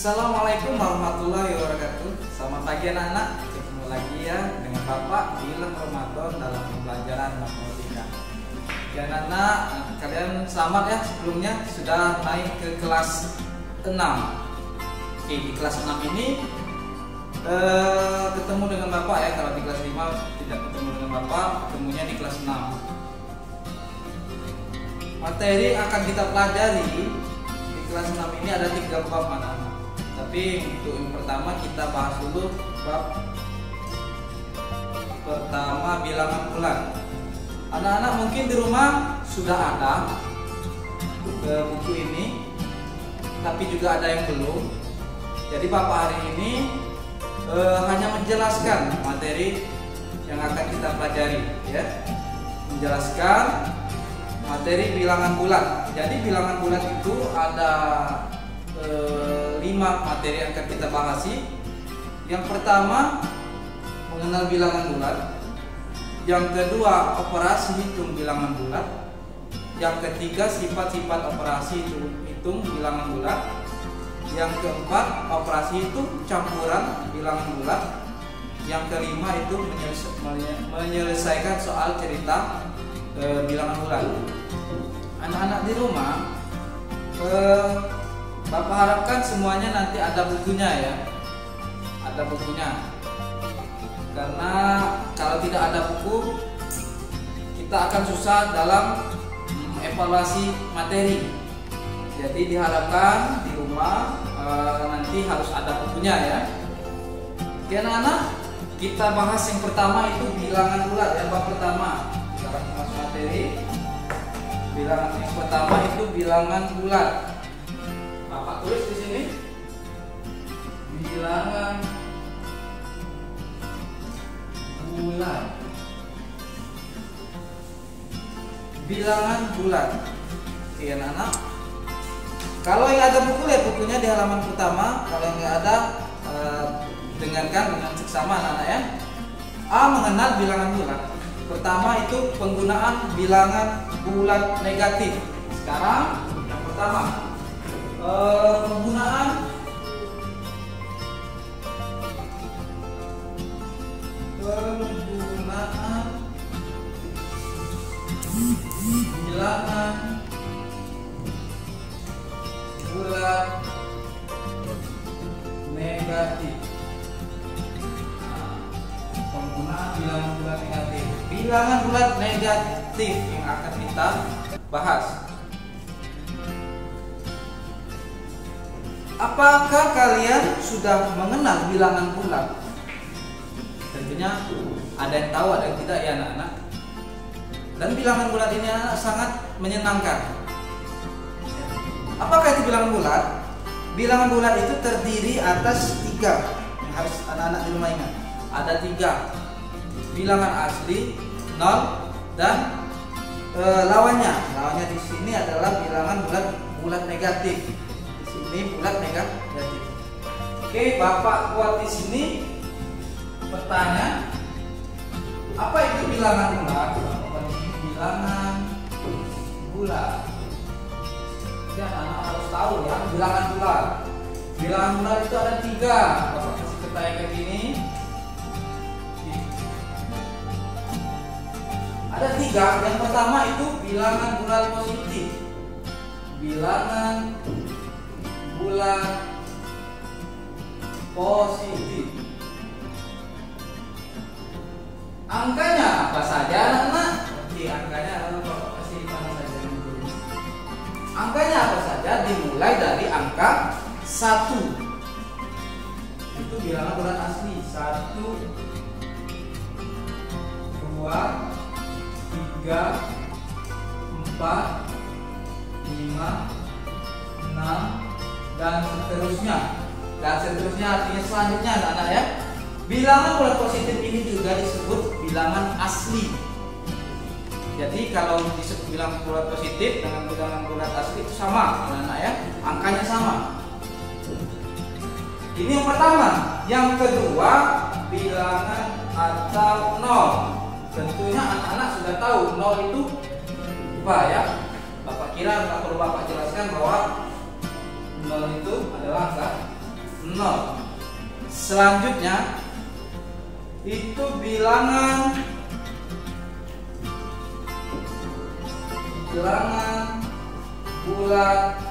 Assalamualaikum warahmatullahi wabarakatuh. Selamat pagi anak-anak. Ketemu lagi ya dengan Bapak Gilang Ramadan dalam pembelajaran matematika. Ya anak-anak, kalian selamat ya sebelumnya sudah naik ke kelas 6. Oke, di kelas 6 ini ketemu dengan Bapak ya. Kalau di kelas 5 tidak ketemu dengan Bapak, ketemunya di kelas 6. Materi akan kita pelajari di kelas 6 ini ada 3 bab anak-anak. Tapi untuk yang pertama kita bahas dulu bab pertama, bilangan bulan. Anak-anak mungkin di rumah sudah ada buku ini, tapi juga ada yang belum. Jadi Bapak hari ini hanya menjelaskan materi yang akan kita pelajari ya. Menjelaskan materi bilangan bulan. Jadi bilangan bulan itu ada 5 materi yang akan kita bahas. Yang pertama mengenal bilangan bulan. Yang kedua operasi hitung bilangan bulan. Yang ketiga sifat-sifat operasi hitung bilangan bulan. Yang keempat operasi hitung campuran bilangan bulan. Yang kelima itu menyelesaikan soal cerita bilangan bulan. Anak-anak di rumah Bapak harapkan semuanya nanti ada bukunya ya. Ada bukunya. Karena kalau tidak ada buku, kita akan susah dalam evaluasi materi. Jadi diharapkan di rumah nanti harus ada bukunya ya. Oke anak-anak, kita bahas yang pertama itu bilangan bulan. Yang bab pertama, sekarang masuk materi. Bilangan yang pertama itu bilangan bulan. Bapak tulis di sini bilangan bulan. Bilangan bulan. Oke anak-anak. Kalau yang ada buku lihat bukunya di halaman pertama. Kalau yang nggak ada dengarkan dengan seksama anak-anak ya. A. Mengenal bilangan bulan. Pertama itu penggunaan bilangan bulan negatif. Sekarang yang pertama penggunaan bilangan bulan negatif. Penggunaan bilangan bulan negatif. Bilangan bulan negatif yang akan kita bahas. Apakah kalian sudah mengenal bilangan bulan? Tentunya ada yang tahu, ada yang tidak ya anak-anak. Dan bilangan bulan ini anak sangat menyenangkan. Apakah itu bilangan bulan? Bilangan bulan itu terdiri atas 3 yang harus anak-anak di rumah ingat. Ada 3 bilangan asli, 0 dan lawannya. Lawannya di sini adalah bilangan bulan negatif. Ini bulat negatif. Oke, Bapak buat di sini bertanya, apa itu bilangan bulan? Bilangan bulan. Ya, anak harus tahu ya bilangan bulan. Bilangan bulan itu ada 3. Bapak kasih peta yang kayak gini. Ada 3. Yang pertama itu bilangan bulan positif. Bilangan bulan positif. Angkanya apa saja anak-anak? Oke, angkanya Bapak kasih mana saja dulu. Angkanya apa saja dimulai dari angka 1. Itu bilangan bulan asli. 1 2 3 4 5 6 dan seterusnya. Dan seterusnya artinya selanjutnya anak-anak ya. Bilangan bulan positif ini juga disebut bilangan asli. Jadi kalau disebut bilangan bulan positif dengan bilangan bulan asli itu sama anak-anak ya. Angkanya sama. Ini yang pertama. Yang kedua bilangan atau 0. Tentunya anak-anak sudah tahu 0 itu apa ya. Bapak kira nggak perlu Bapak jelaskan bahwa 0 itu adalah angka 0. Selanjutnya itu bilangan bulat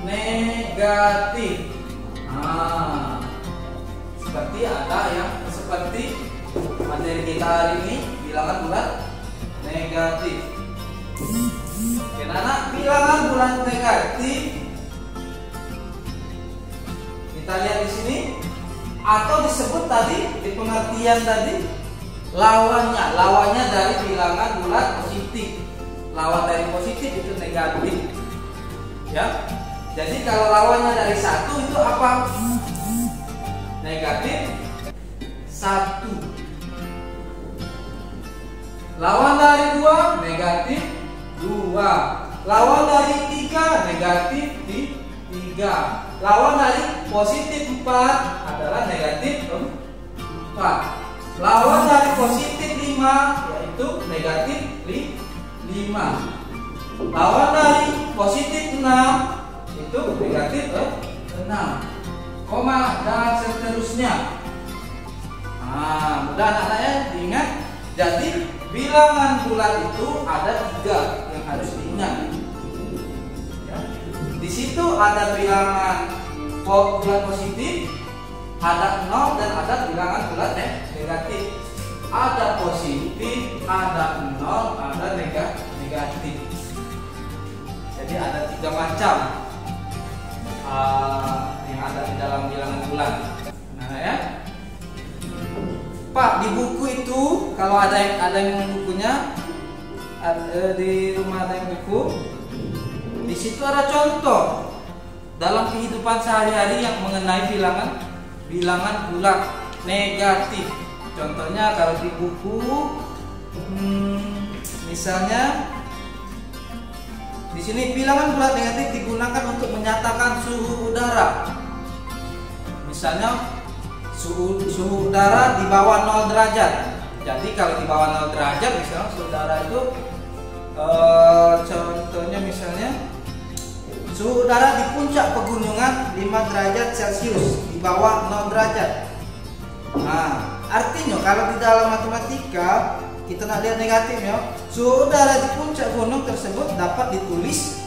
negatif. Seperti ada yang seperti materi kita hari ini, bilangan bulat negatif. Karena bilangan bulat negatif kita lihat di sini, atau disebut tadi di pengertian tadi lawannya dari bilangan bulat positif. Lawan dari positif itu negatif. Ya. Jadi kalau lawannya dari 1 itu apa? Negatif 1. Lawan dari 2 negatif 2. Lawan dari 3 negatif 3. Lawan dari positif 4 adalah negatif 4. Lawan dari positif 5 yaitu negatif 5. Lawan dari positif 6 itu negatif 6, koma dan seterusnya. Mudah anak-anaknya diingat. Jadi bilangan bulat itu ada 3 yang harus diingat. Ya. Di situ ada bilangan bulat positif, ada 0 dan ada bilangan bulat negatif. Ada positif, ada 0, ada negatif. Jadi ada 3 macam yang ada di dalam bilangan bulat. Nah ya, Pak, di buku itu kalau ada yang bukunya, di rumah ada yang buku, di situ ada contoh dalam kehidupan sehari-hari yang mengenai bilangan bulat negatif. Contohnya kalau di buku, misalnya di sini bilangan bulat negatif digunakan untuk menyatakan suhu udara. Misalnya suhu udara di bawah 0 derajat. Jadi kalau di bawah 0 derajat misalnya suhu udara itu contohnya misalnya suhu udara di puncak pegunungan 5 derajat Celcius, di bawah 0 derajat. Nah, artinya kalau di dalam matematika kita nak lihat negatif ya, suhu udara di puncak gunung tersebut dapat ditulis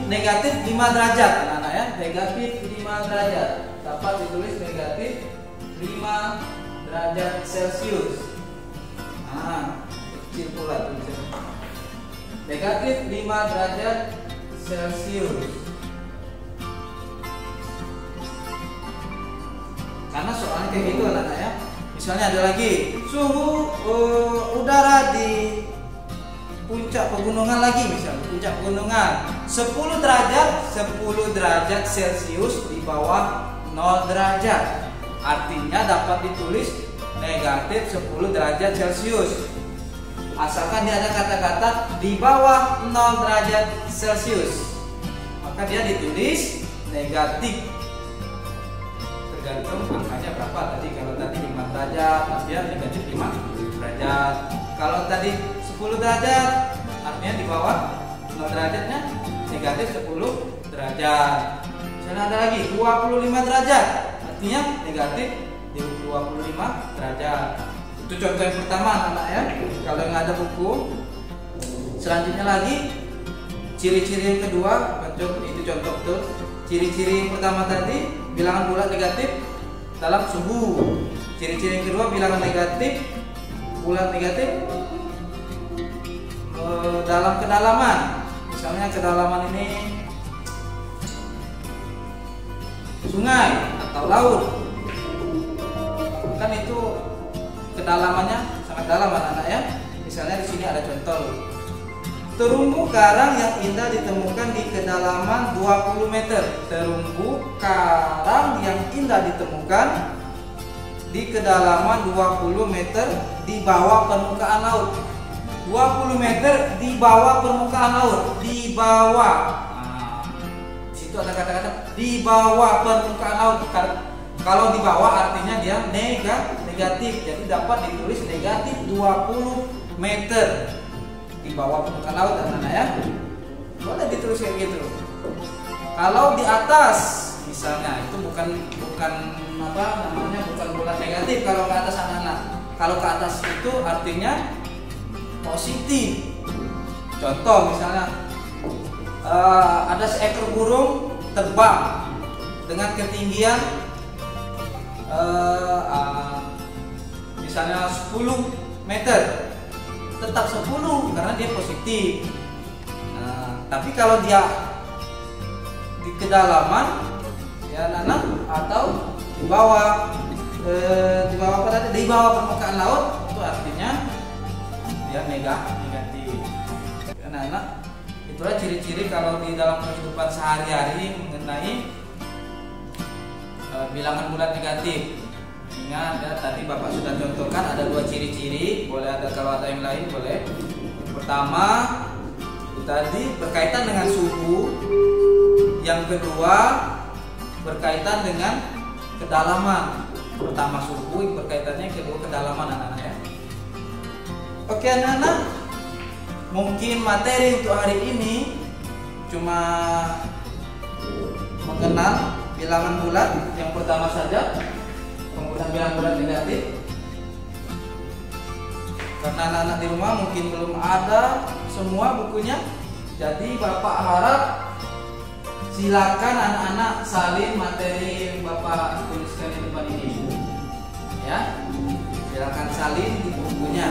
negatif 5 derajat, anak-anak ya, negatif 5 derajat dapat ditulis negatif 5 derajat Celcius. Kecil pula tulisannya, negatif 5 derajat Celcius. Karena soalnya kayak gitu anak-anak ya. Misalnya ada lagi suhu udara di puncak pegunungan lagi, misalnya puncak pegunungan 10 derajat Celcius di bawah 0 derajat. Artinya dapat ditulis negatif 10 derajat Celcius. Asalkan dia ada kata-kata di bawah 0 derajat Celcius, maka dia ditulis negatif. Tergantung angkanya berapa tadi. Kalau tadi 5 derajat, dia negatif 5 derajat. Kalau tadi 10 derajat, artinya di bawah 0 derajatnya negatif 10 derajat. Misalnya ada lagi 25 derajat, artinya negatif 25 derajat. Itu contoh yang pertama anak ya. Kalau yang ada buku, selanjutnya lagi ciri-ciri yang kedua, itu contoh betul. Ciri-ciri yang pertama tadi bilangan bulat negatif dalam suhu. Ciri-ciri yang kedua bilangan negatif bulat negatif dalam kedalaman. Misalnya kedalaman ini sungai atau laut, kan itu kedalamannya sangat dalam anak-anak ya. Misalnya di sini ada contoh. Terumbu karang yang indah ditemukan di kedalaman 20 meter. Terumbu karang yang indah ditemukan di kedalaman 20 meter di bawah permukaan laut. 20 meter di bawah permukaan laut. Di bawah. Di situ ada kata-kata di bawah permukaan laut. Kalau di bawah artinya dia negatif. Jadi dapat ditulis negatif 20 meter di bawah permukaan laut anak-anak ya. boleh ditulis kayak gitu. Kalau di atas misalnya itu bukan apa namanya, bukan bulat negatif kalau ke atas anak-anak. Kalau ke atas itu artinya positif. Contoh misalnya ada seekor burung terbang dengan ketinggian misalnya 10 meter, tetap 10 karena dia positif. Tapi kalau dia di kedalaman ya anak-anak, atau di bawah di bawah permukaan laut, itu artinya dia negatif. Anak-anak, itulah ciri-ciri kalau di dalam kehidupan sehari-hari mengenai bilangan bulat negatif. Ingat ya, tadi Bapak sudah contohkan ada 2 ciri-ciri, boleh ada kalau ada yang lain boleh. Yang pertama itu tadi berkaitan dengan suhu, yang kedua berkaitan dengan kedalaman. Pertama suhu, berkaitannya kedua kedalaman anak-anak ya. Oke anak-anak, mungkin materi untuk hari ini cuma mengenal bilangan bulat yang pertama saja, penggunaan bilangan bulat negatif. Karena anak-anak di rumah mungkin belum ada semua bukunya, jadi Bapak harap silakan anak-anak salin materi yang Bapak tuliskan di depan ini ya, silakan salin di bukunya.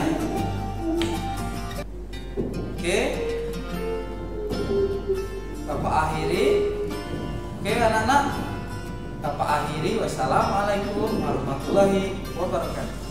Oke, Bapak akhiri. Oke anak-anak, Bapak akhiri. Wassalamualaikum warahmatullahi wabarakatuh.